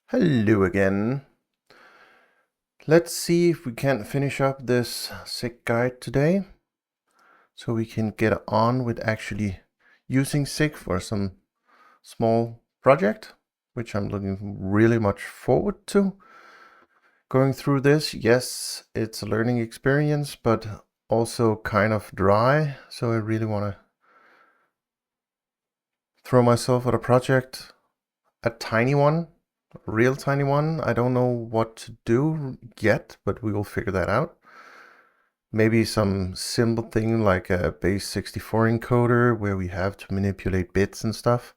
Hello again. Let's see if we can finish up this SIG guide today, so we can get on with actually using SIG for some small project, which I'm looking really much forward to. Going through this, yes, it's a learning experience, but also kind of dry, so I really want to throw myself at a project, a tiny one, a real tiny one. I don't know what to do yet, but we will figure that out. Maybe some simple thing like a base 64 encoder where we have to manipulate bits and stuff.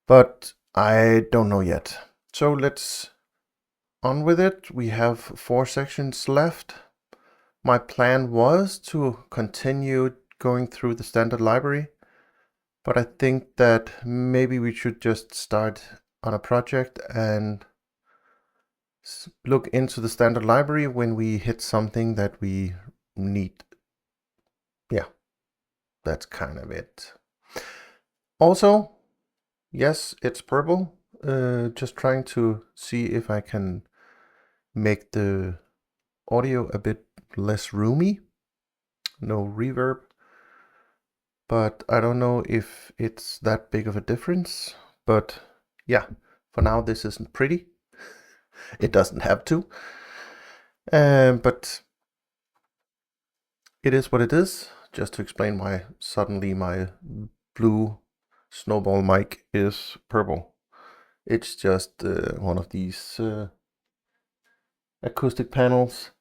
But I don't know yet. So let's on with it. We have 4 sections left. My plan was to continue going through the standard library, but I think that maybe we should just start on a project and look into the standard library when we hit something that we need. Yeah, that's kind of it. Also, yes, it's purple. Just trying to see if I can make the audio a bit less roomy. No reverb. But I don't know if it's that big of a difference. But yeah, for now this isn't pretty. It doesn't have to. But it is what it is. Just to explain why suddenly my blue snowball mic is purple. It's just one of these acoustic panels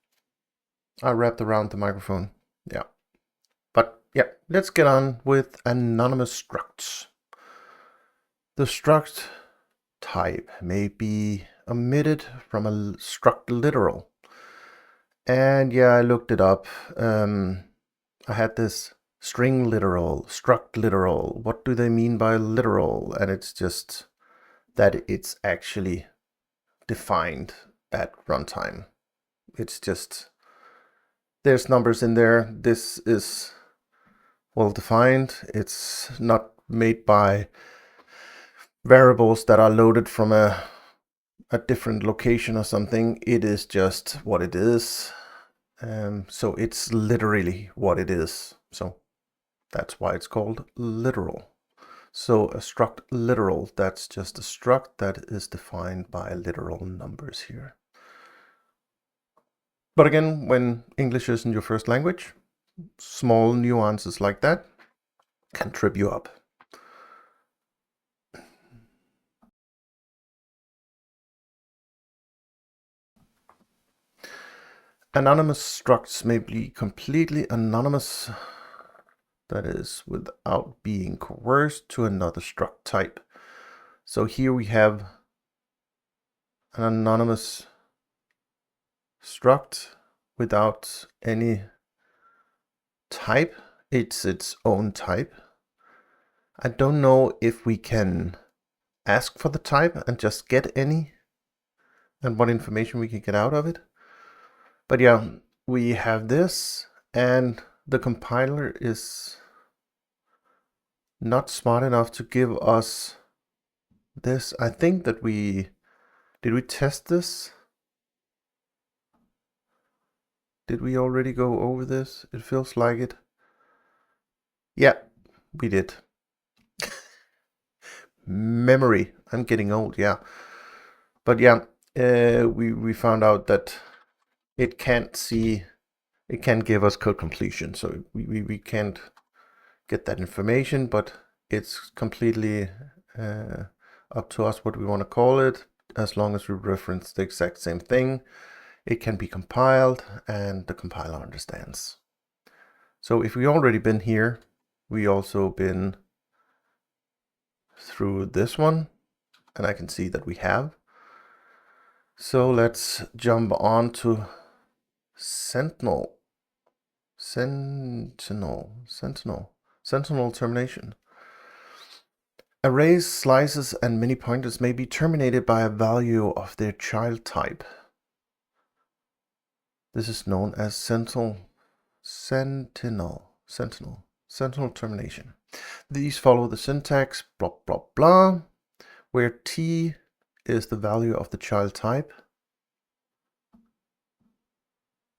I wrapped around the microphone. Yeah. But yeah, let's get on with anonymous structs. The struct type may be omitted from a struct literal. And yeah, I looked it up. I had this string literal, struct literal. What do they mean by literal? And it's just that it's actually defined at runtime. It's just, there's numbers in there. This is well defined. It's not made by variables that are loaded from a different location or something. It is just what it is. So it's literally what it is. So that's why it's called literal. So a struct literal, that's just a struct that is defined by literal numbers here. But again, when English isn't your first language, small nuances like that can trip you up. Anonymous structs may be completely anonymous, that is, without being coerced to another struct type. So here we have an anonymous struct without any type. It's its own type. I don't know if we can ask for the type and just get any, and what information we can get out of it. But yeah, we have this, and the compiler is not smart enough to give us this. I think that did we test this? Did we already go over this? It feels like it. Yeah, we did. Memory. I'm getting old, yeah. But yeah, we found out that it can't give us code completion. So we can't get that information, but it's completely up to us what we want to call it. As long as we reference the exact same thing, it can be compiled and the compiler understands. So if we already been here, we also been through this one, and I can see that we have. So let's jump on to Sentinel-termination. Arrays, slices, and many pointers may be terminated by a value of their child type. This is known as Sentinel-termination. These follow the syntax blah blah blah, where T is the value of the child type.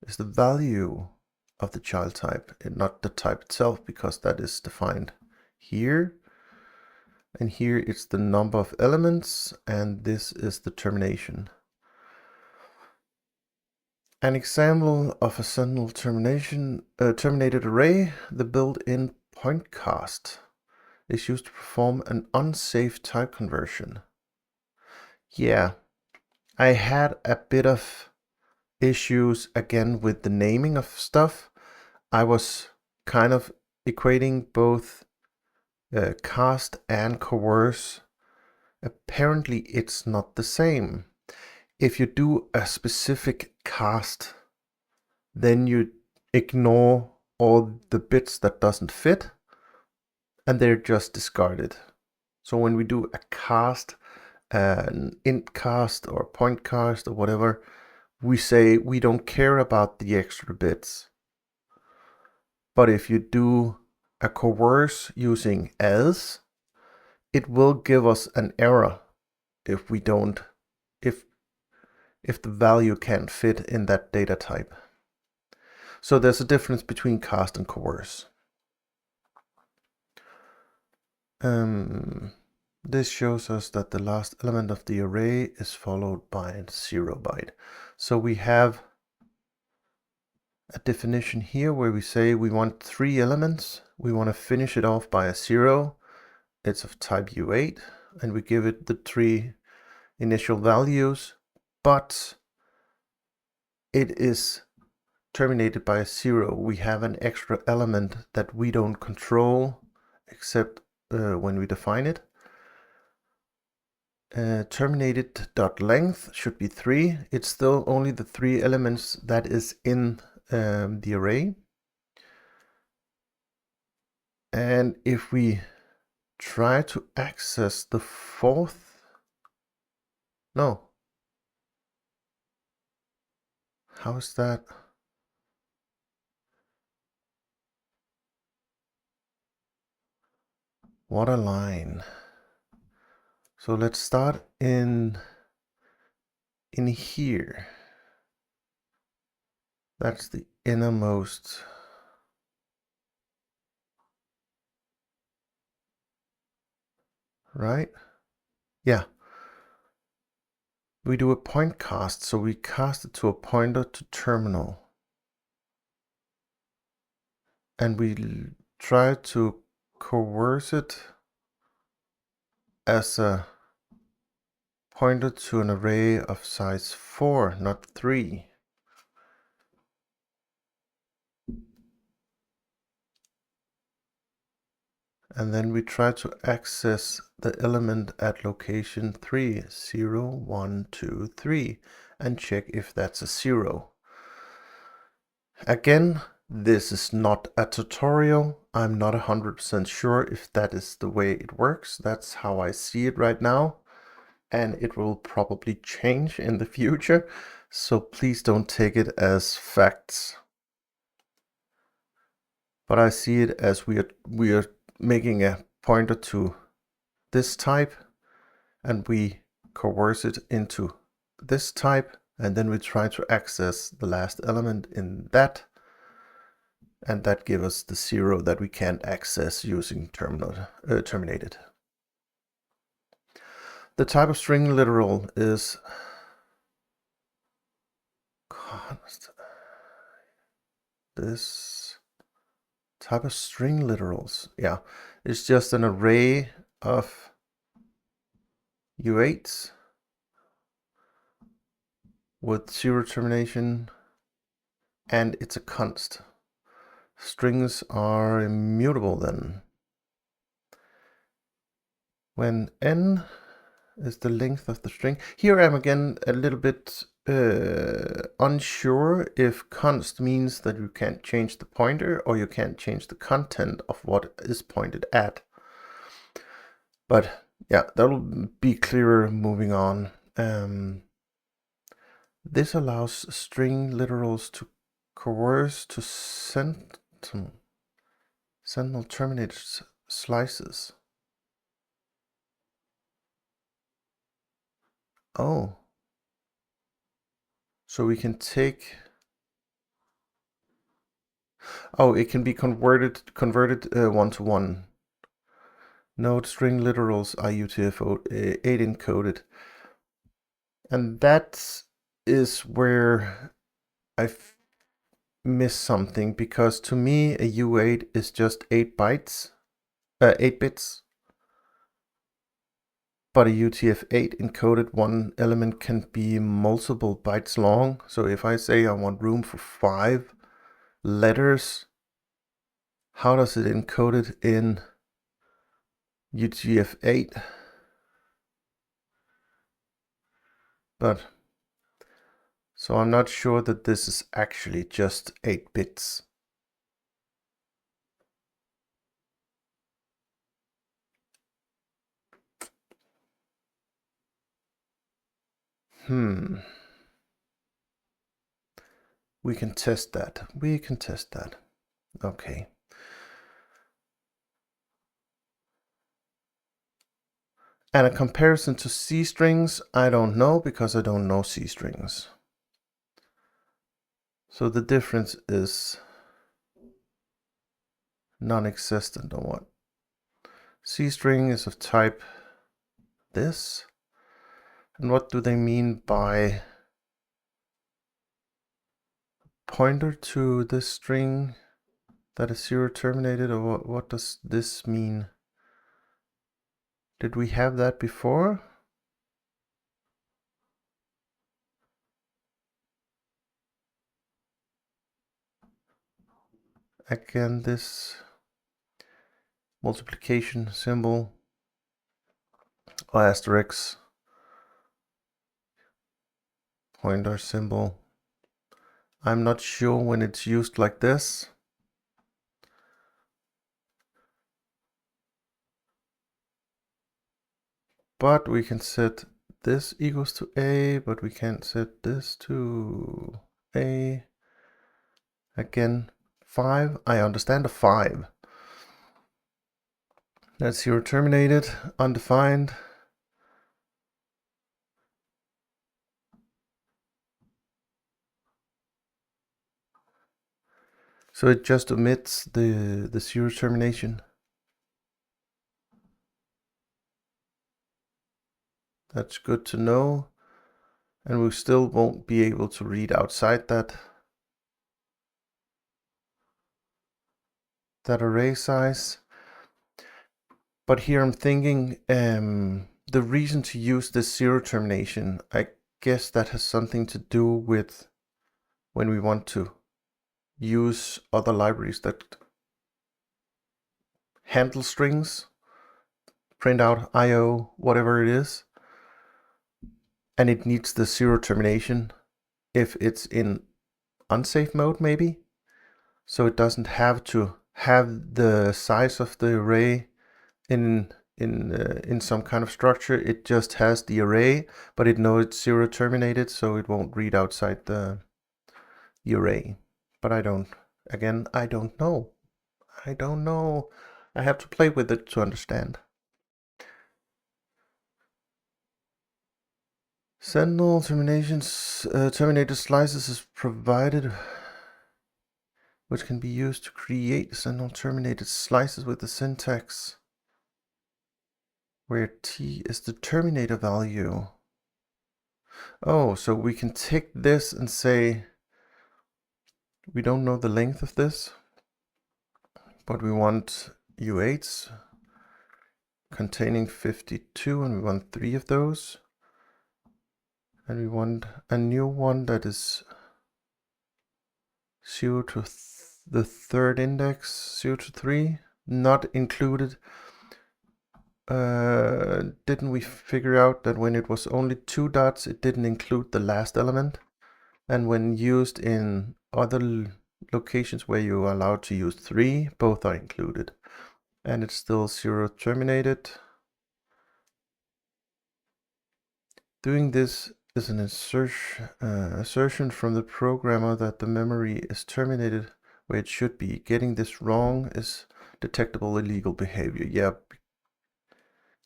Is the value of the child type, and not the type itself, because that is defined here. And here it's the number of elements, and this is the termination. An example of a Sentinel-terminated array, the built-in point cast is used to perform an unsafe type conversion. Yeah, I had a bit of issues again with the naming of stuff. I was kind of equating both cast and coerce. Apparently it's not the same. If you do a specific cast, then you ignore all the bits that doesn't fit, and they're just discarded. So when we do a cast, an int cast or point cast or whatever, we say we don't care about the extra bits. But if you do a coerce using as, it will give us an error if we don't, if the value can't fit in that data type. So there's a difference between cast and coerce. This shows us that the last element of the array is followed by a 0 byte. So we have a definition here where we say we want 3 elements. We want to finish it off by a 0. It's of type U8, and we give it the 3 initial values, but it is terminated by a 0. We have an extra element that we don't control except when we define it. Terminated.length should be 3. It's still only the 3 elements that is in the array. And if we try to access the 4th, no. How is that? What a line. So let's start in here. That's the innermost. Right? Yeah. We do a point cast, so we cast it to a pointer to terminal. And we try to coerce it as a pointer to an array of size 4, not 3. And then we try to access the element at location 3, 0, 1, 2, 3, and check if that's a 0. Again, this is not a tutorial. I'm not 100% sure if that is the way it works. That's how I see it right now, and it will probably change in the future, so please don't take it as facts. But I see it as we are making a pointer to this type, and we coerce it into this type, and then we try to access the last element in that, and that gives us the 0 that we can't access using terminated. The type of string literal is this type of string literals. Yeah, it's just an array of U8s with 0 termination, and it's a const. Strings are immutable then. When n is the length of the string. Here I'm again a little bit unsure if const means that you can't change the pointer or you can't change the content of what is pointed at. But yeah, that'll be clearer moving on. This allows string literals to coerce to Sentinel-terminated slices. Oh. So we can take... Oh, it can be converted one-to-one. Node string literals are UTF-8 encoded. And that is where I miss something, because to me a U8 is just 8 bytes, 8 bits. But a UTF-8 encoded one element can be multiple bytes long. So if I say I want room for 5 letters, how does it encode it in UTF-8? But so I'm not sure that this is actually just 8 bits. We can test that. We can test that. Okay. And a comparison to C strings, I don't know, because I don't know C strings. So the difference is non-existent or what? C string is of type this. And what do they mean by pointer to this string that is zero terminated, or what does this mean? Did we have that before? Again, this multiplication symbol or asterisk pointer symbol. I'm not sure when it's used like this. But we can set this equals to A, but we can't set this to A. Again, 5. I understand a 5. That's zero terminated, undefined. So it just omits the zero termination. That's good to know. And we still won't be able to read outside that array size. But here I'm thinking the reason to use this zero termination, I guess that has something to do with when we want to use other libraries that handle strings, print out IO, whatever it is, and it needs the zero termination if it's in unsafe mode maybe. So it doesn't have to have the size of the array in some kind of structure. It just has the array, but it knows it's zero terminated, so it won't read outside the array. But I don't know. I don't know. I have to play with it to understand. Sentinel-terminated slices is provided, which can be used to create Sentinel-terminated slices with the syntax where t is the terminator value. Oh, so we can take this and say we don't know the length of this, but we want U8s containing 52, and we want 3 of those. And we want a new one that is 0 to the third index, 0 to 3, not included. Didn't we figure out that when it was only 2 dots, it didn't include the last element? And when used in other locations where you are allowed to use 3, both are included. And it's still 0 terminated. Doing this is an assertion from the programmer that the memory is terminated where it should be. Getting this wrong is detectable illegal behavior. Yeah,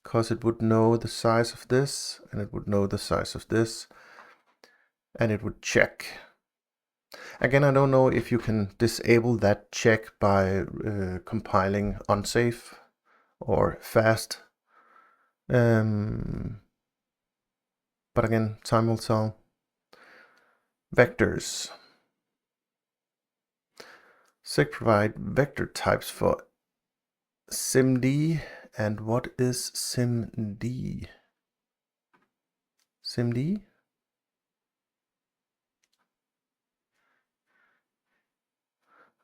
because it would know the size of this, and it would know the size of this, and it would check. Again, I don't know if you can disable that check by compiling unsafe or fast. But again, time will tell. Vectors. SIG provide vector types for SIMD. And what is SIMD? SIMD?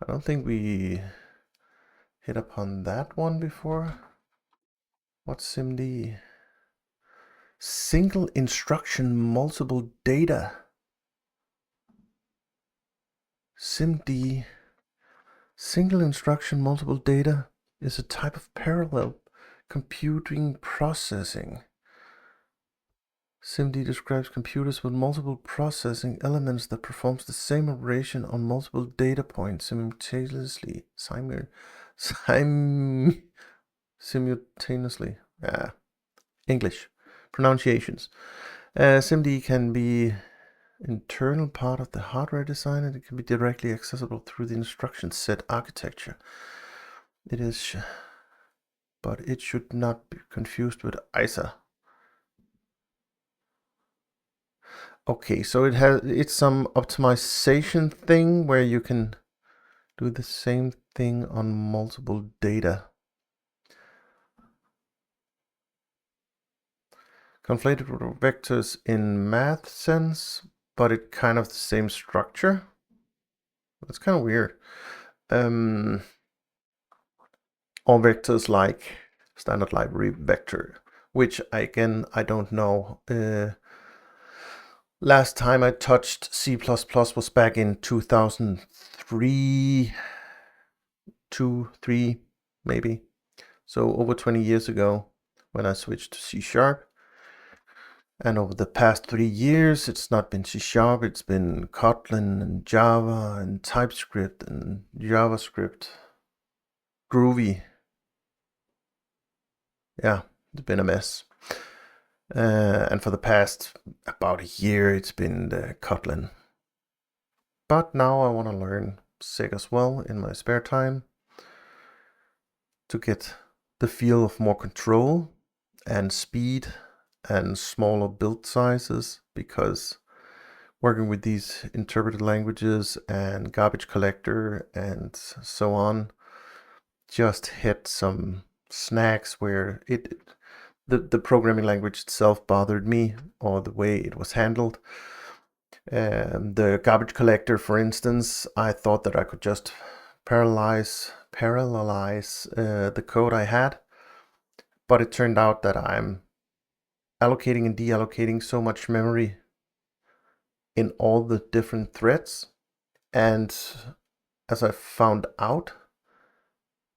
I don't think we hit upon that one before. What's SIMD? Single instruction, multiple data. SIMD, single instruction, multiple data, is a type of parallel computing processing. SIMD describes computers with multiple processing elements that performs the same operation on multiple data points simultaneously. Simultaneously. English pronunciations. SIMD can be internal part of the hardware design, and it can be directly accessible through the instruction set architecture. It is, but it should not be confused with ISA. Okay, so it's some optimization thing where you can do the same thing on multiple data. Conflated with vectors in math sense, but it kind of the same structure. That's kind of weird. Or vectors like standard library vector, which again, I don't know. Last time I touched C++ was back in 2003, 3 maybe. So over 20 years ago when I switched to C#. And over the past 3 years, it's not been C#, it's been Kotlin and Java and TypeScript and JavaScript. Groovy. Yeah, it's been a mess. And for the past about a year, it's been the Kotlin. But now I want to learn SIG as well in my spare time to get the feel of more control and speed and smaller build sizes, because working with these interpreted languages and garbage collector and so on just hit some snags where the programming language itself bothered me, or the way it was handled. The garbage collector, for instance, I thought that I could just parallelize the code I had, but it turned out that I'm allocating and deallocating so much memory in all the different threads, and as I found out,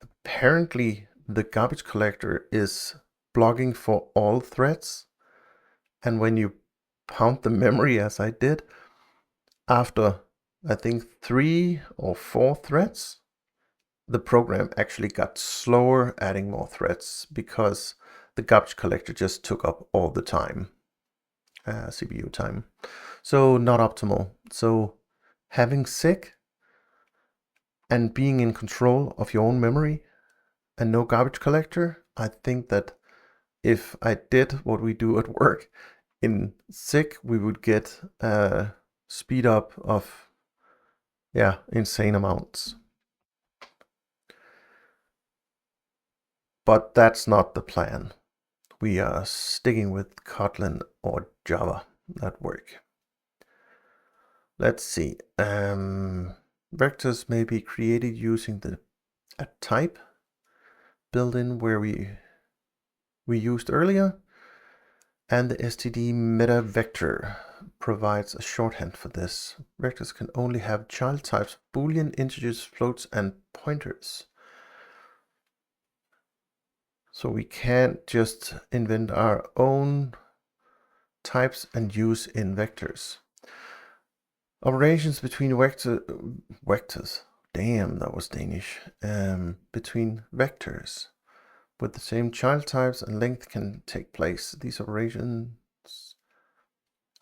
apparently the garbage collector is blocking for all threads, and when you pound the memory as I did, after I think 3 or 4 threads, the program actually got slower adding more threads because the garbage collector just took up all the time, CPU time. So not optimal. So having SIG and being in control of your own memory and no garbage collector, I think that if I did what we do at work in SIG, we would get a speed up of insane amounts. But that's not the plan. We are sticking with Kotlin or Java at work. Let's see. Vectors may be created using a type built-in where we used earlier, and the std meta vector provides a shorthand for this. Vectors can only have child types, Boolean, integers, floats, and pointers. So we can't just invent our own types and use in vectors. Operations between vectors. Damn, that was Danish. Between vectors with the same child types and length can take place. These operations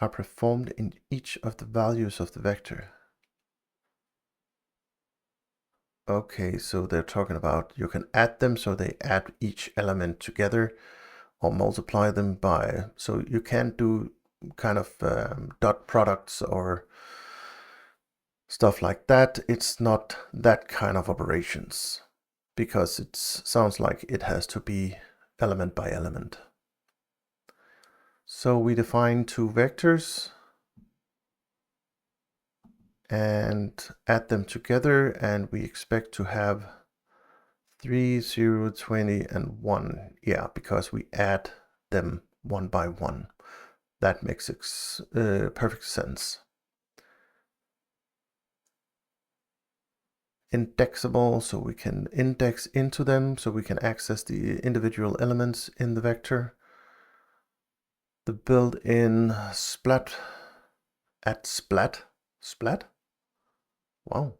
are performed in each of the values of the vector. Okay, so they're talking about you can add them, so they add each element together, or multiply them by, so you can't do kind of dot products or stuff like that. It's not that kind of operations, because it sounds like it has to be element by element. So we define two vectors and add them together, and we expect to have 3, 0, 20, and 1. Yeah, because we add them one by one. That makes perfect sense. Indexable, so we can index into them, so we can access the individual elements in the vector. The built-in splat at splat. Wow.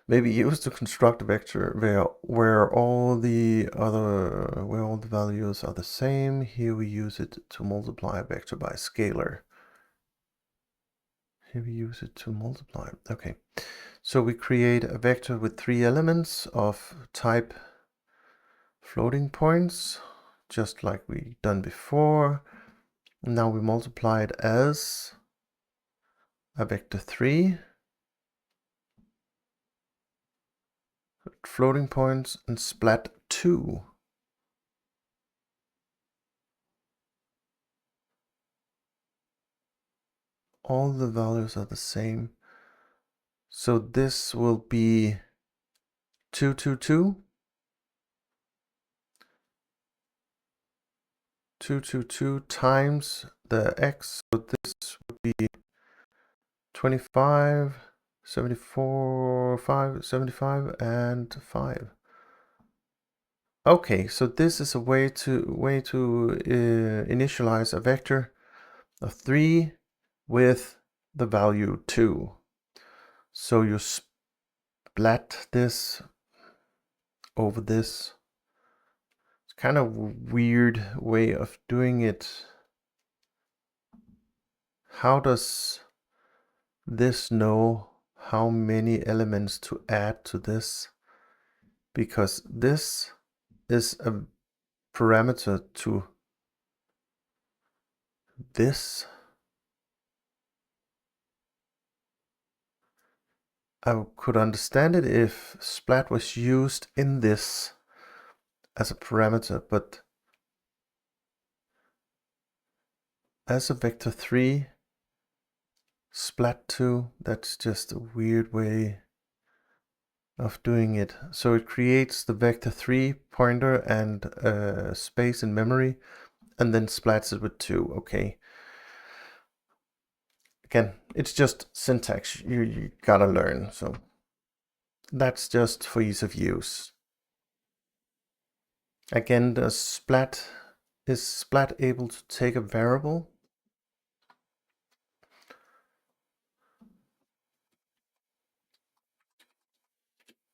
May be used to construct a vector where all the values are the same. Here we use it to multiply a vector by a scalar. Here we use it to multiply. Okay. So we create a vector with 3 elements of type floating points, just like we done before. Now we multiply it as a vector 3, floating points, and splat 2. All the values are the same. So this will be 2, 2, 2. 2, 2, 2 times the x. So this would be 25, 74, 5, 75, and 5. Okay, so this is a way to initialize a vector of 3 with the value 2. So you splat this over this. It's kind of a weird way of doing it. How does this know how many elements to add to this? Because this is a parameter to this. I could understand it if splat was used in this as a parameter, but as a vector 3, splat 2, that's just a weird way of doing it. So it creates the vector 3 pointer and space in memory, and then splats it with 2. Okay. Again, it's just syntax you gotta learn. So that's just for ease of use. Again, is splat able to take a variable?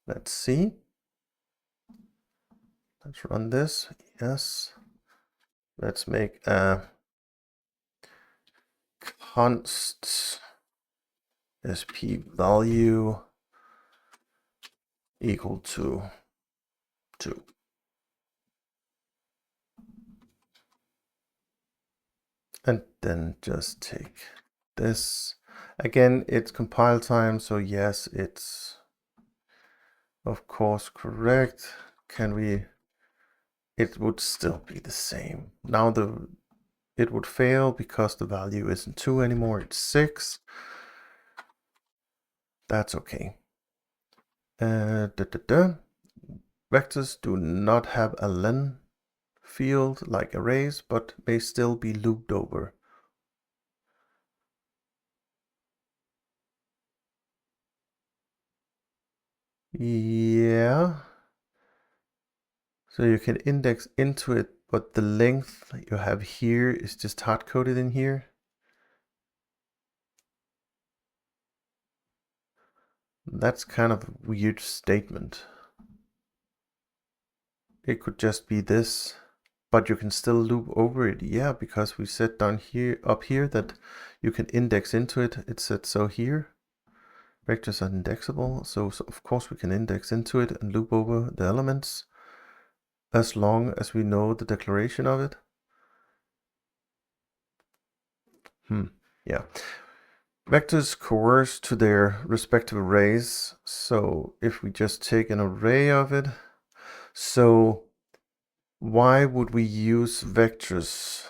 Let's see. Let's run this. Yes. Let's make a const sp value equal to 2. And then just take this. Again, it's compile time, so yes, it's of course correct. Can we? It would still be the same. Now it would fail because the value isn't 2 anymore, it's 6. That's okay. Vectors do not have a len field like arrays, but may still be looped over. Yeah. So you can index into it, but the length you have here is just hard-coded in here. That's kind of a weird statement. it could just be this, but you can still loop over it. Yeah, because we said down here, up here, that you can index into it. It said so here. Vectors are indexable, so of course we can index into it and loop over the elements as long as we know the declaration of it. Yeah. Vectors coerce to their respective arrays. So if we just take an array of it, so why would we use vectors?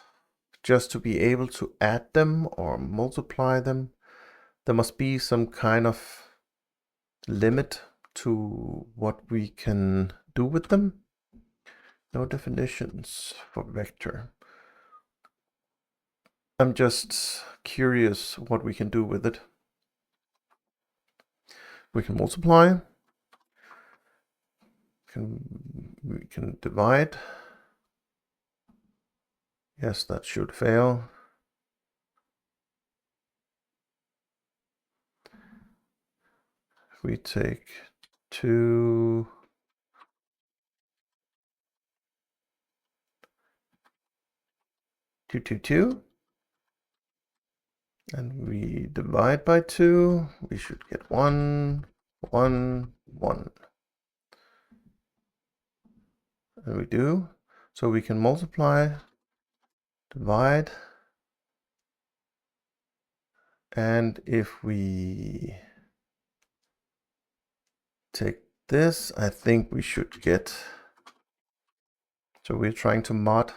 Just to be able to add them or multiply them? There must be some kind of limit to what we can do with them. No definitions for vector. I'm just curious what we can do with it. We can multiply. We can divide. Yes, that should fail. We take 2, 2, 2, 2, and we divide by 2, we should get 1, 1, 1. And we do. So we can multiply, divide, and if we take this, I think we should get, so we're trying to mod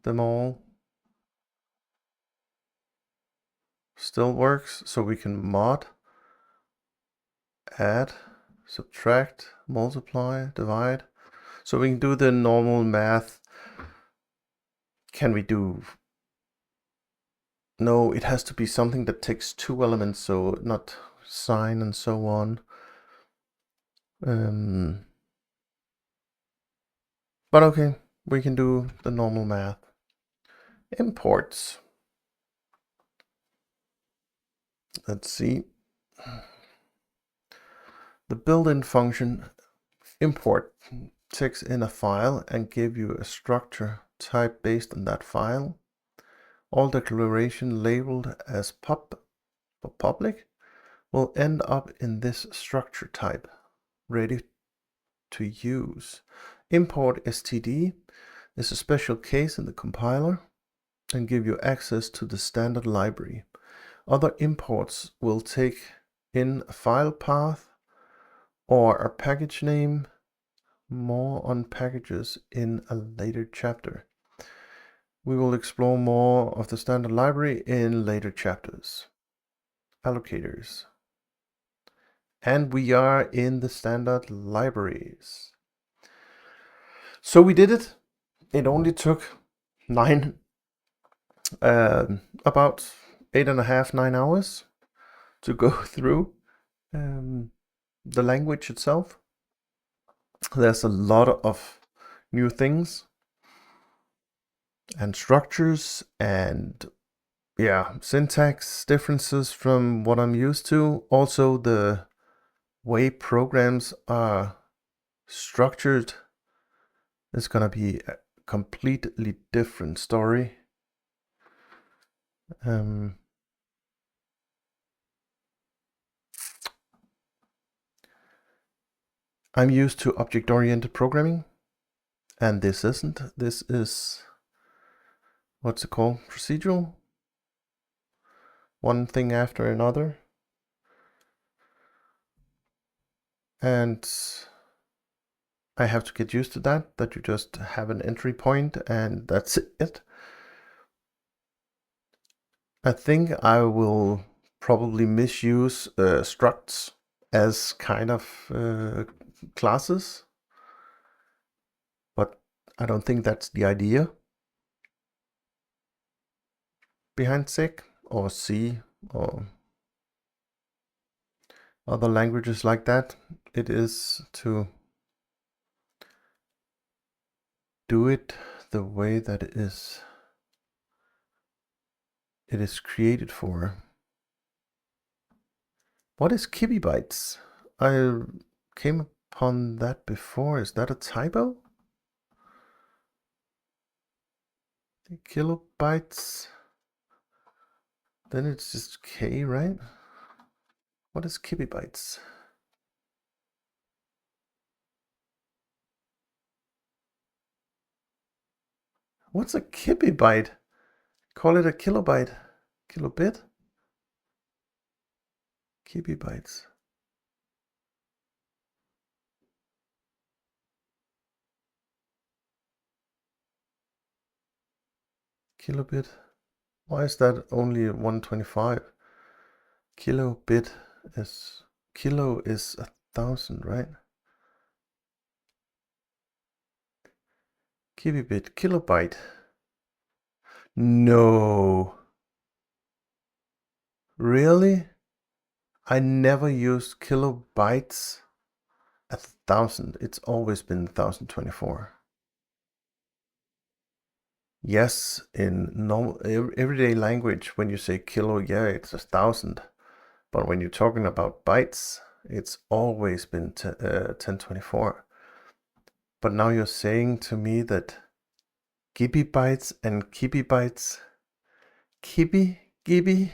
them all. Still works, so we can mod, add, subtract, multiply, divide. So we can do the normal math. Can we do? No, it has to be something that takes 2 elements, so not sine and so on. But okay, we can do the normal math. Imports. Let's see. The built-in function import takes in a file and give you a structure type based on that file. All declaration labeled as pub or public will end up in this structure type, ready to use. Import std is a special case in the compiler and give you access to the standard library. Other imports will take in a file path or a package name. More on packages in a later chapter. We will explore more of the standard library in later chapters. Allocators. And we are in the standard libraries. So we did it. It only took about 8.5, 9 hours to go through the language itself. There's a lot of new things and structures and syntax differences from what I'm used to. Also, the way programs are structured is going to be a completely different story. I'm used to object-oriented programming, and this isn't. This is, what's it called? Procedural? One thing after another. And I have to get used to that you just have an entry point and that's it. I think I will probably misuse structs as kind of classes, but I don't think that's the idea behind SIG or C or other languages like that. It is to do it the way that it is created for. What is kibibytes? I came upon that before. Is that a typo? The kilobytes. Then it's just K, right? What is kibibytes? What's a kibibyte? Call it a kilobyte. Kilobit? Kibibytes. Kilobit. Why is that only 125? Kilobit is... Kilo is 1,000, right? Kibibit. Kilobyte. No. Really? I never used kilobytes. 1,000. It's always been 1,024. Yes, in normal everyday language, when you say kilo, yeah, it's 1,000. But when you're talking about bytes, it's always been 1024. But now you're saying to me that gigabytes and kibibytes, gibi.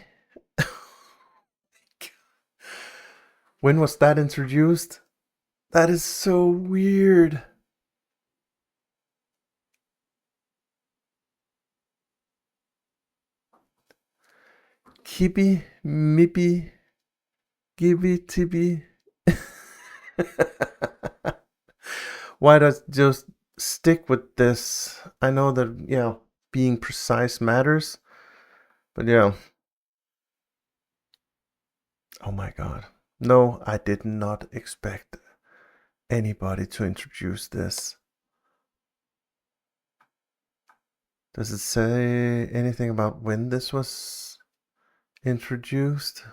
When was that introduced? That is so weird. Kibi, mibi, gibi, tibi. Why does just stick with this? I know that, yeah, being precise matters, but yeah. Oh my god. No, I did not expect anybody to introduce this. Does it say anything about when this was introduced?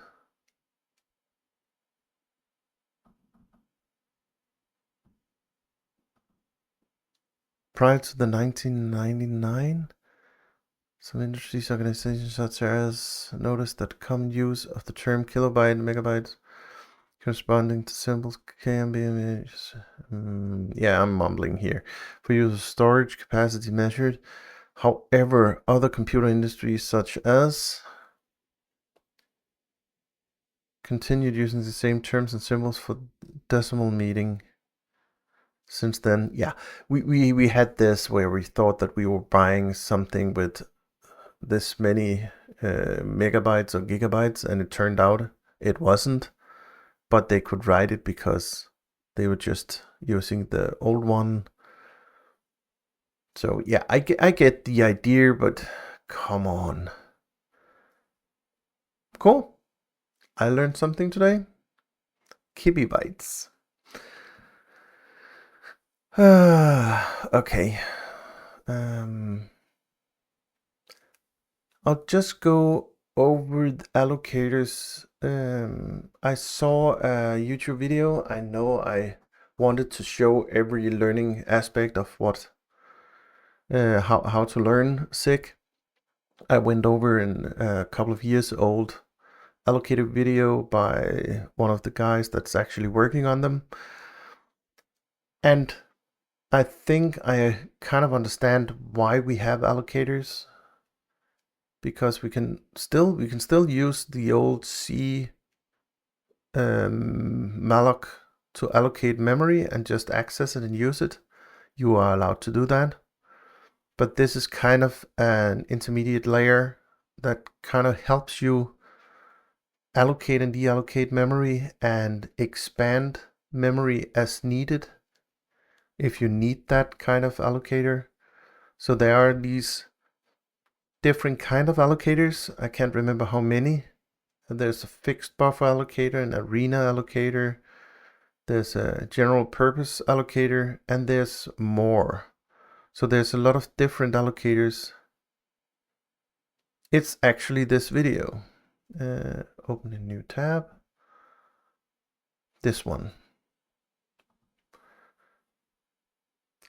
Prior to the 1999, some industries organizations such as noticed that common use of the term kilobyte and megabytes corresponding to symbols can be yeah, I'm mumbling here. For use of storage capacity measured. However, other computer industries such as continued using the same terms and symbols for decimal meaning. Since then, yeah, we had this where we thought that we were buying something with this many megabytes or gigabytes, and it turned out it wasn't, but they could write it because they were just using the old one. So yeah, I get the idea, but come on. Cool. I learned something today. Kibibytes. Okay. I'll just go over the allocators. I saw a YouTube video. I know I wanted to show every learning aspect of what how to learn SIG. I went over in a couple of years old allocator video by one of the guys that's actually working on them. And I think I kind of understand why we have allocators, because we can still use the old C malloc to allocate memory and just access it and use it. You are allowed to do that. But this is kind of an intermediate layer that kind of helps you allocate and deallocate memory and expand memory as needed if you need that kind of allocator. So there are these different kind of allocators. I can't remember how many. There's a fixed buffer allocator, an arena allocator, there's a general purpose allocator, and there's more. So there's a lot of different allocators. It's actually this video. Open a new tab. This one.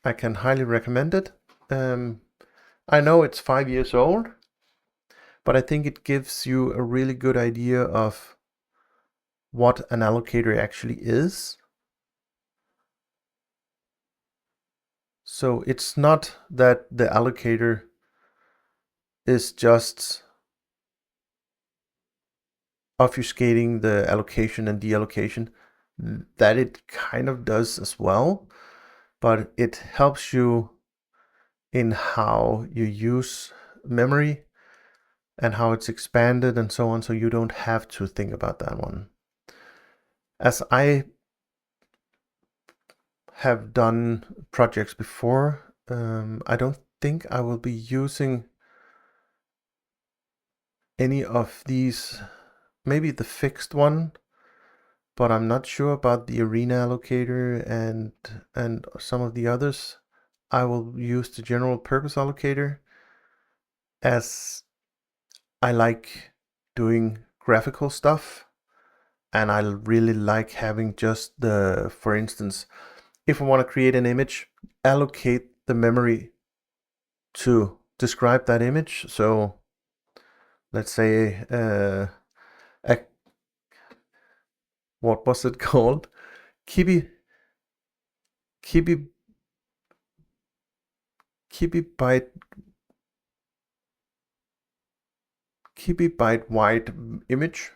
I can highly recommend it. I know it's 5 years old, but I think it gives you a really good idea of what an allocator actually is. So it's not that the allocator is just obfuscating the allocation and deallocation. That it kind of does as well, but it helps you in how you use memory and how it's expanded and so on, so you don't have to think about that one. As I have done projects before, I don't think I will be using any of these, maybe the fixed one, but I'm not sure about the arena allocator and some of the others. I will use the general purpose allocator, as I like doing graphical stuff, and I really like having just the, for instance, if I want to create an image, allocate the memory to describe that image. So let's say, what was it called? Kibi byte wide image,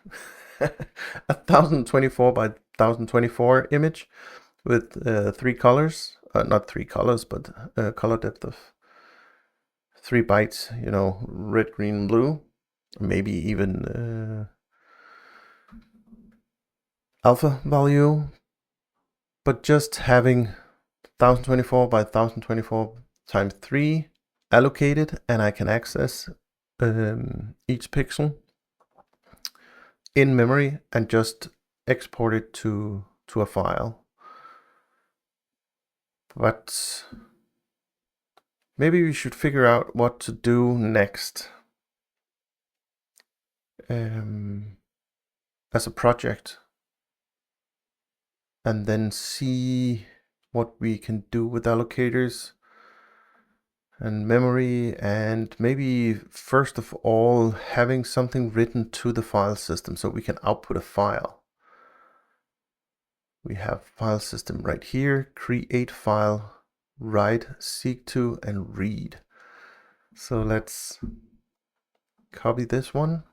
1024 by 1024 image with 3 colors, not 3 colors, but color depth of 3 bytes, you know, red, green, blue, maybe even alpha value, but just having 1024 by 1024 times 3 allocated, and I can access each pixel in memory and just export it to a file. But maybe we should figure out what to do next as a project, and then see what we can do with allocators and memory, and maybe first of all having something written to the file system so we can output a file. We have file system right here, create file, write, seek to, and read. So let's copy this one.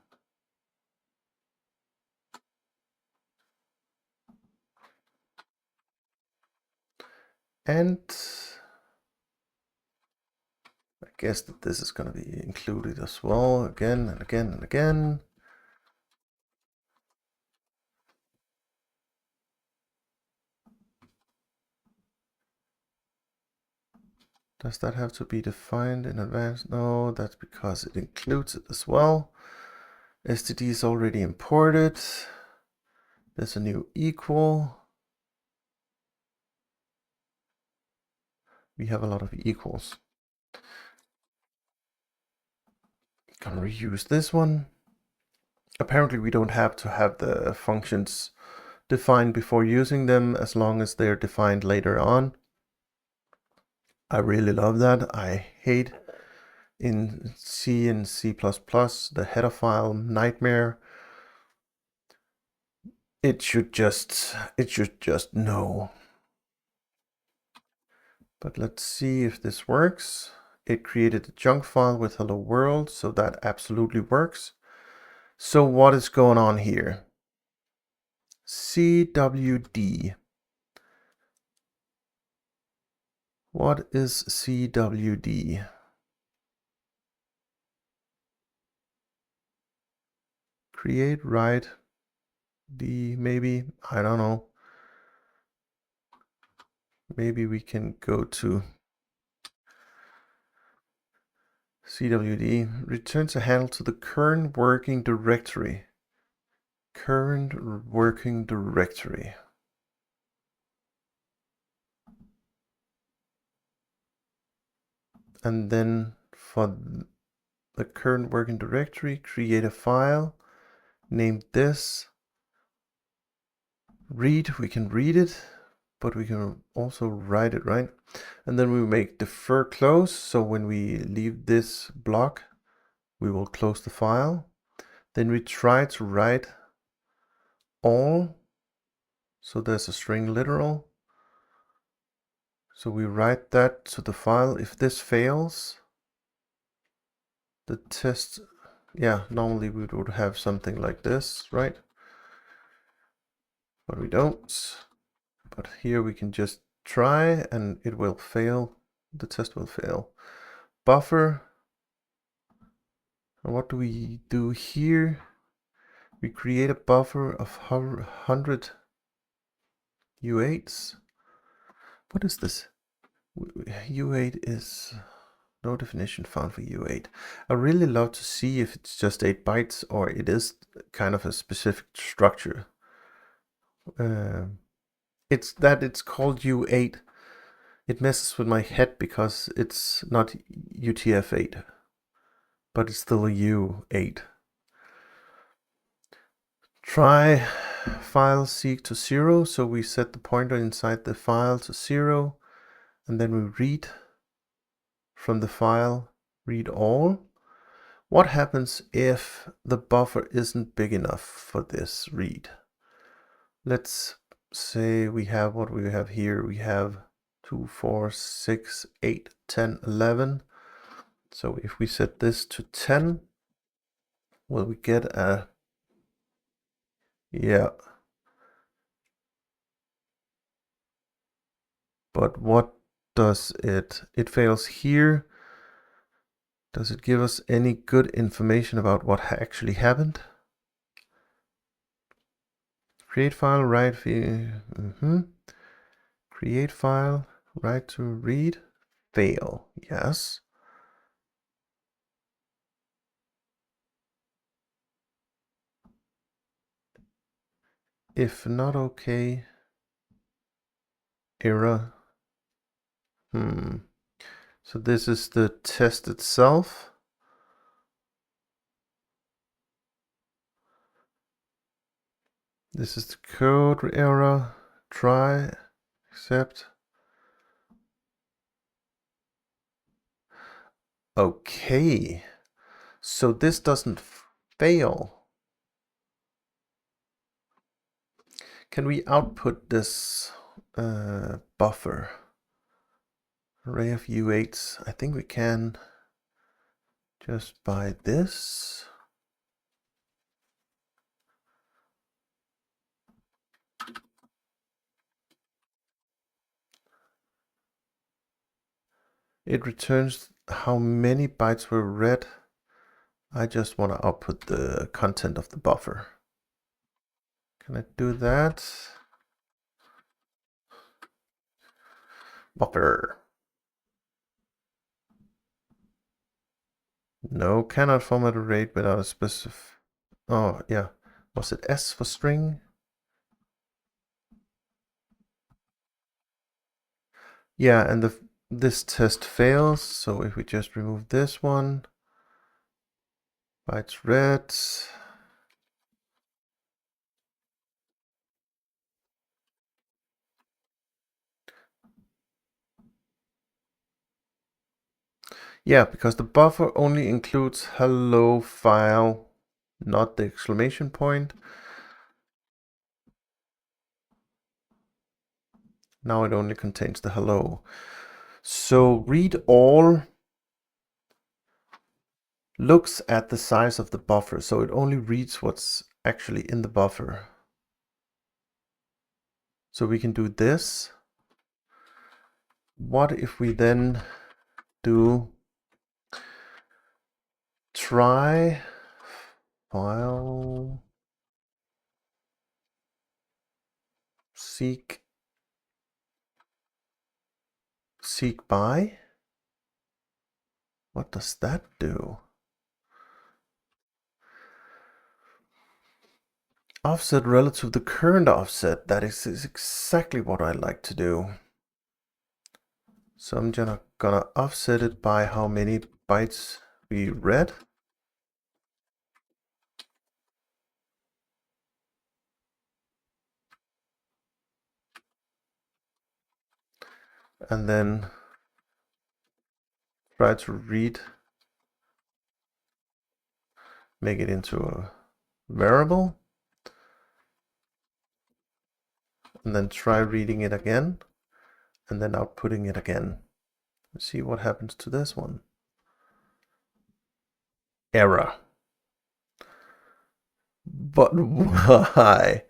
And I guess that this is going to be included as well, again and again and again. Does that have to be defined in advance? No, that's because it includes it as well. STD is already imported. There's a new equal. We have a lot of equals. Gonna reuse this one. Apparently we don't have to have the functions defined before using them, as long as they're defined later on. I really love that. I hate in C and C++ the header file nightmare. It should just know. But let's see if this works. It created a junk file with hello world, so that absolutely works. So what is going on here? CWD. What is CWD? Create, write, D, maybe, I don't know. Maybe we can go to CWD, returns a handle to the current working directory. Current working directory. And then for the current working directory, create a file, name this, read, we can read it, but we can also write it, right? And then we make defer close, so when we leave this block, we will close the file. Then we try to write all, so there's a string literal. So we write that to the file. If this fails, the test, yeah, normally we would have something like this, right? But we don't. But here we can just try and it will fail. The test will fail. Buffer. And what do we do here? We create a buffer of 100 U8s. What is this? U8 is no definition found for U8. I really love to see if it's just 8 bytes or it is kind of a specific structure. It's called U8. It messes with my head because it's not UTF-8, but it's still a U8. Try file seek to 0, so we set the pointer inside the file to 0, and then we read from the file, read all. What happens if the buffer isn't big enough for this read? Let's say we have what we have here. We have 2, 4, 6, 8, 10, 11. So if we set this to 10, will we get a, yeah. But what does it fails here. Does it give us any good information about what actually happened? Create file, write, create file, write to read, fail, yes. If not okay, error. So this is the test itself. This is the code error. Try, accept. Okay. So this doesn't fail. Can we output this buffer? Array of U8s. I think we can just by this. It returns how many bytes were read. I just want to output the content of the buffer. Can I do that? Buffer. No, cannot format array without a specific. Oh, yeah. Was it S for string? Yeah, and this test fails. So if we just remove this one, bytes read. Yeah, because the buffer only includes hello file, not the exclamation point. Now it only contains the hello. So read all looks at the size of the buffer, so it only reads what's actually in the buffer. So we can do this. What if we then do try file seek by? What does that do? Offset relative to the current offset. That is exactly what I like to do. So I'm gonna offset it by how many bytes we read. And then try to read, make it into a variable, and then try reading it again. and then outputting it again. Let's see what happens to this one. Error. But why?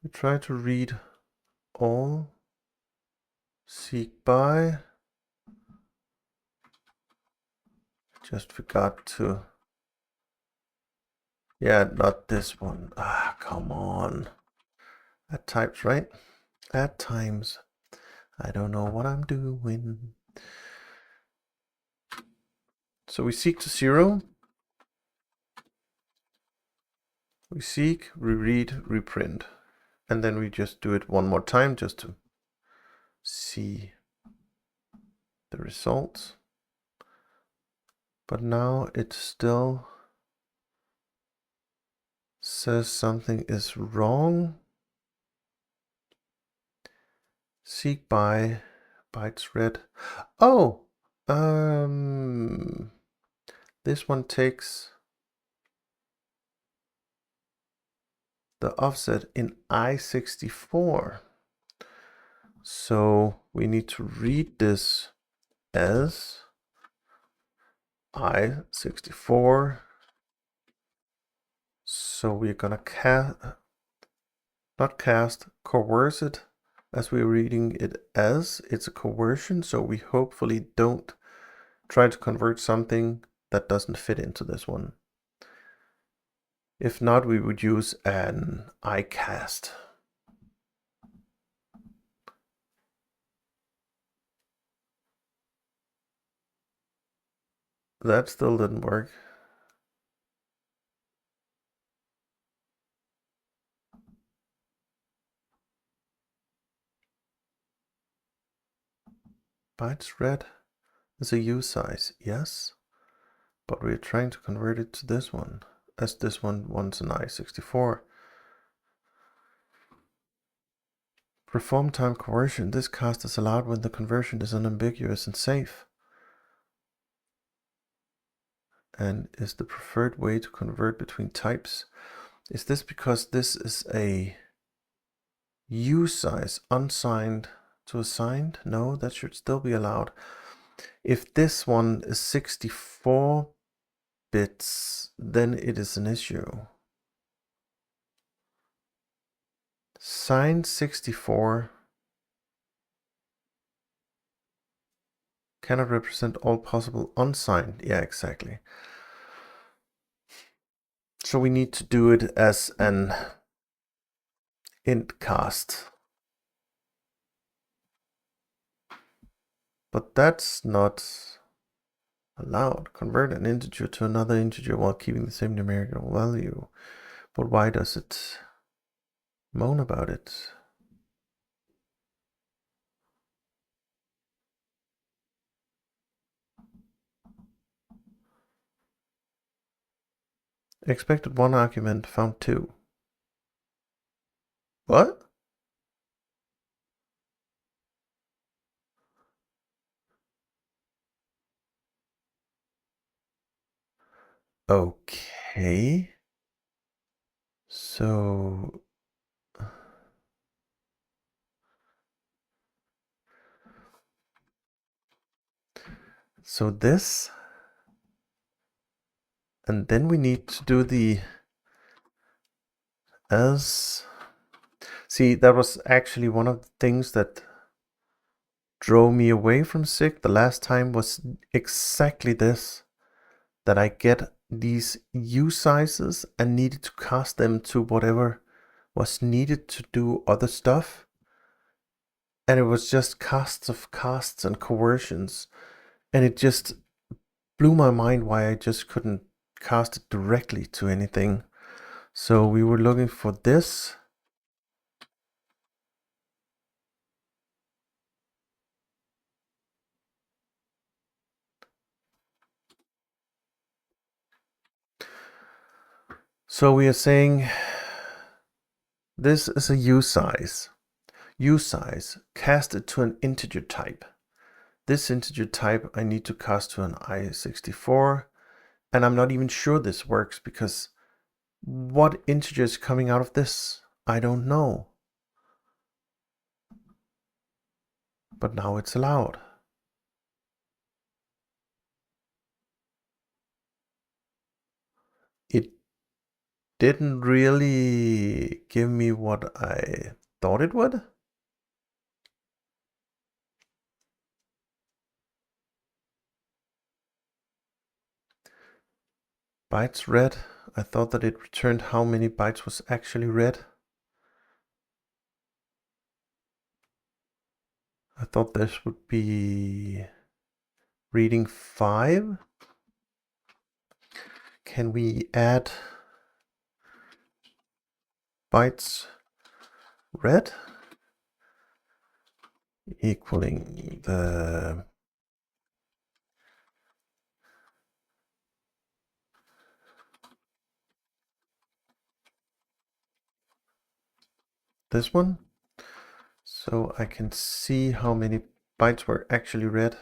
We try to read all, seek by. Just forgot to. Yeah, not this one. Ah, come on. At times, right? At times. I don't know what I'm doing. So we seek to 0. We seek, reread, reprint. And then we just do it one more time just to see the results. But now it still says something is wrong. Seek by bytes read. Oh, this one takes the offset in I64. So we need to read this as I64. So we're gonna coerce it as we're reading it as. It's a coercion, so we hopefully don't try to convert something that doesn't fit into this one. If not, we would use an ICAST. That still didn't work. Bytes read is a U size, yes, but we're trying to convert it to this one, as this one wants an I64. Perform time coercion. This cast is allowed when the conversion is unambiguous and safe, and is the preferred way to convert between types. Is this because this is a U size unsigned to assigned? No, that should still be allowed. If this one is 64 bits, then it is an issue. Signed 64 cannot represent all possible unsigned. Yeah, exactly. So we need to do it as an int cast. But that's not allowed. Convert an integer to another integer while keeping the same numerical value. But why does it moan about it? Expected 1 argument, found 2. What? Okay. So this, and then we need to do the as. See, that was actually one of the things that drove me away from SIG the last time, was exactly this, that I get these U sizes and needed to cast them to whatever was needed to do other stuff. And it was just casts of casts and coercions. And it just blew my mind why I just couldn't cast it directly to anything. So we were looking for this. So we are saying this is a U size. U size, cast it to an integer type. This integer type I need to cast to an I64, And I'm not even sure this works because what integer is coming out of this? I don't know. But now it's allowed. It didn't really give me what I thought it would. Bytes read. I thought that it returned how many bytes was actually read. I thought this would be reading 5. Can we add bytes read equaling this one? So I can see how many bytes were actually read.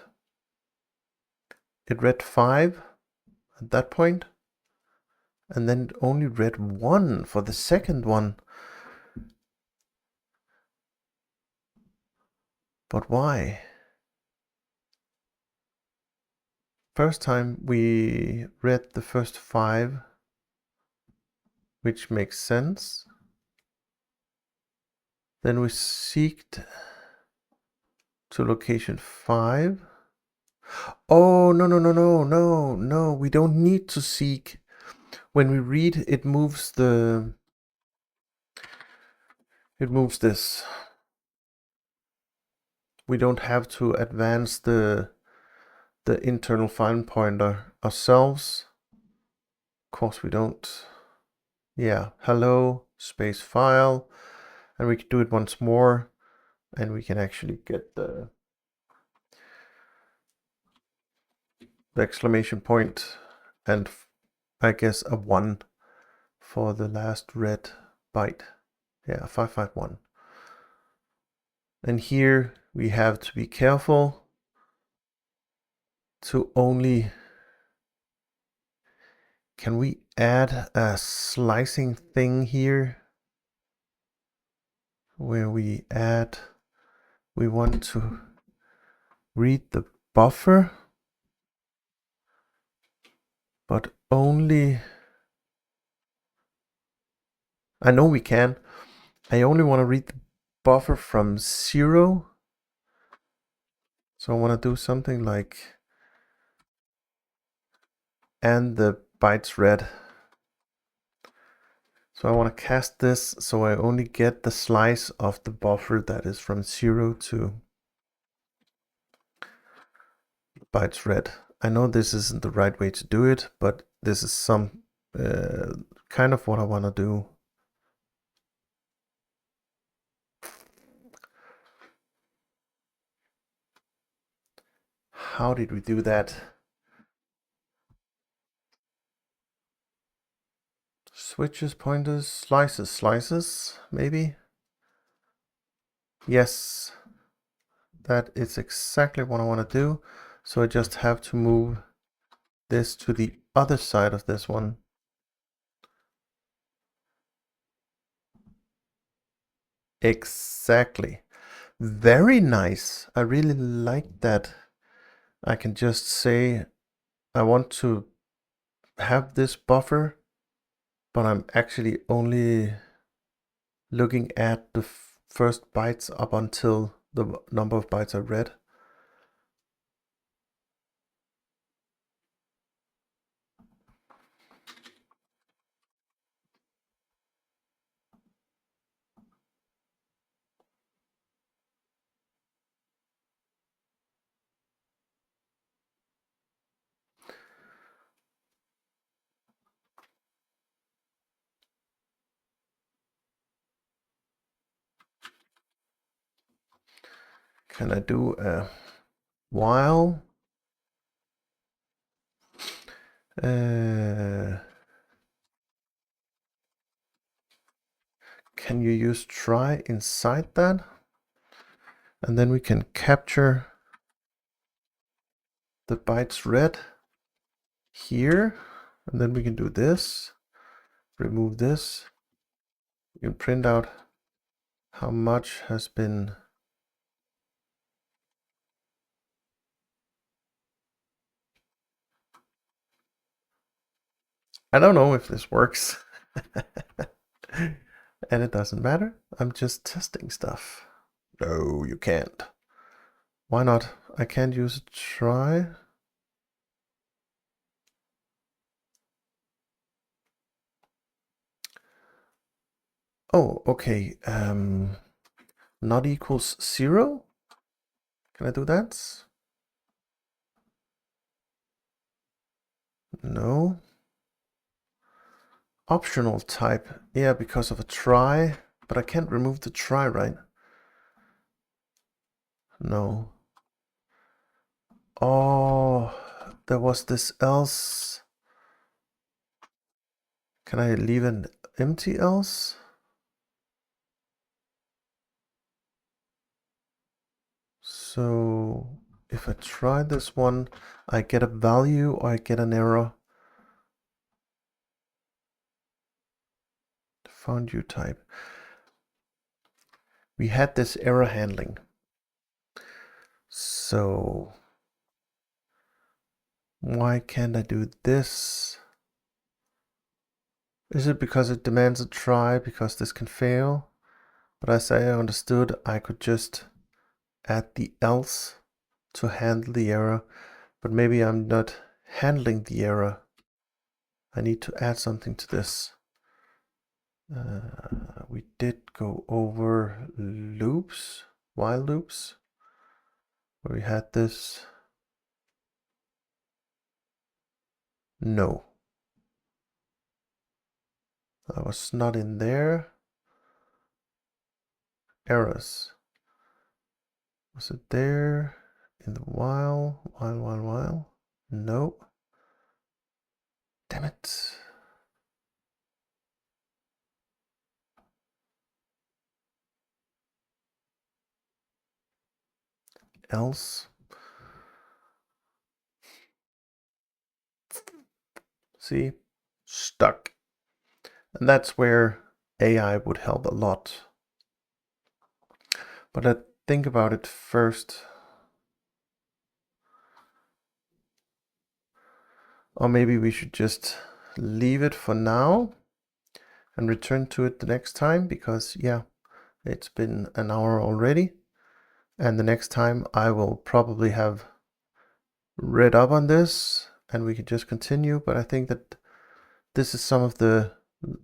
It read 5 at that point, and then it only read 1 for the second one. But why? First time we read the first 5, which makes sense. Then we seeked to location 5. Oh, no, we don't need to seek. When we read, it moves this. We don't have to advance the internal file pointer ourselves. Of course we don't. Yeah, hello, space file, and we can do it once more, and we can actually get the exclamation point, and I guess a 1 for the last read byte. Yeah, 551. And here we have to be careful to only... Can we add a slicing thing here? Where we want to read the buffer, but only... I know we can. I only want to read the buffer from 0. So I want to do something like and the bytes read. So I want to cast this so I only get the slice of the buffer that is from 0 to bytes read. I know this isn't the right way to do it, but this is some kind of what I want to do. How did we do that? Switches, pointers, slices, maybe? Yes, that is exactly what I want to do. So I just have to move this to the other side of this one. Exactly. Very nice. I really like that. I can just say I want to have this buffer, but I'm actually only looking at the first bytes up until the number of bytes I read. Can I do a while? Can you use try inside that? And then we can capture the bytes read here. And then we can do this, remove this. We can print out how much has been I don't know if this works. And it doesn't matter. I'm just testing stuff. No, you can't. Why not? I can't use a try. Oh, okay. Not equals 0. Can I do that? No. Optional type. Yeah, because of a try. But I can't remove the try, right? No. Oh, there was this else. Can I leave an empty else? So if I try this one, I get a value or I get an error. Found you type. We had this error handling. So why can't I do this? Is it because it demands a try because this can fail? But as I understood, I could just add the else to handle the error. But maybe I'm not handling the error. I need to add something to this. We did go over loops, while loops, where we had this. No, I was not in there. Errors. Was it there in the while? No. Damn it. Else. See? Stuck. And that's where AI would help a lot. But let's think about it first. Or maybe we should just leave it for now and return to it the next time, because yeah, it's been an hour already. And the next time I will probably have read up on this and we can just continue. But I think that this is some of the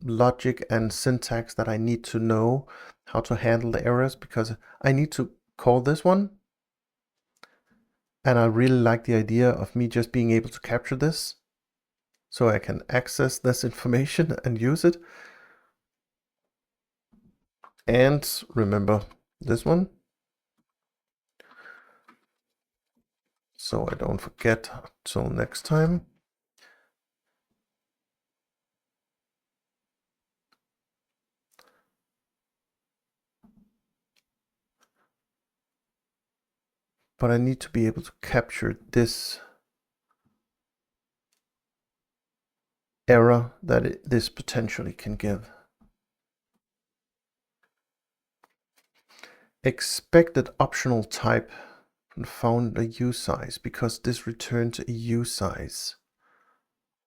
logic and syntax that I need to know how to handle the errors, because I need to call this one. And I really like the idea of me just being able to capture this so I can access this information and use it. And remember this one, so I don't forget till next time. But I need to be able to capture this error that this potentially can give. Expected optional type found a usize, because this returns a usize.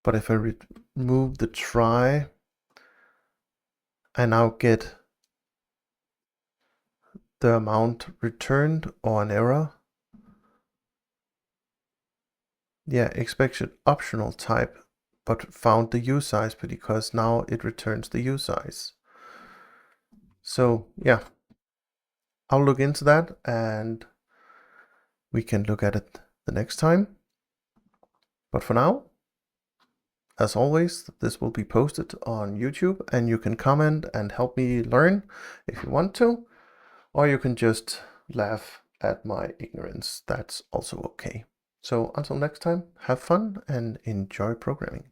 But if I remove the try, I now get the amount returned or an error. Yeah, expected optional type, but found the usize because now it returns the usize. So yeah, I'll look into that and we can look at it the next time. But for now, as always, this will be posted on YouTube and you can comment and help me learn if you want to, or you can just laugh at my ignorance. That's also okay. So until next time, have fun and enjoy programming.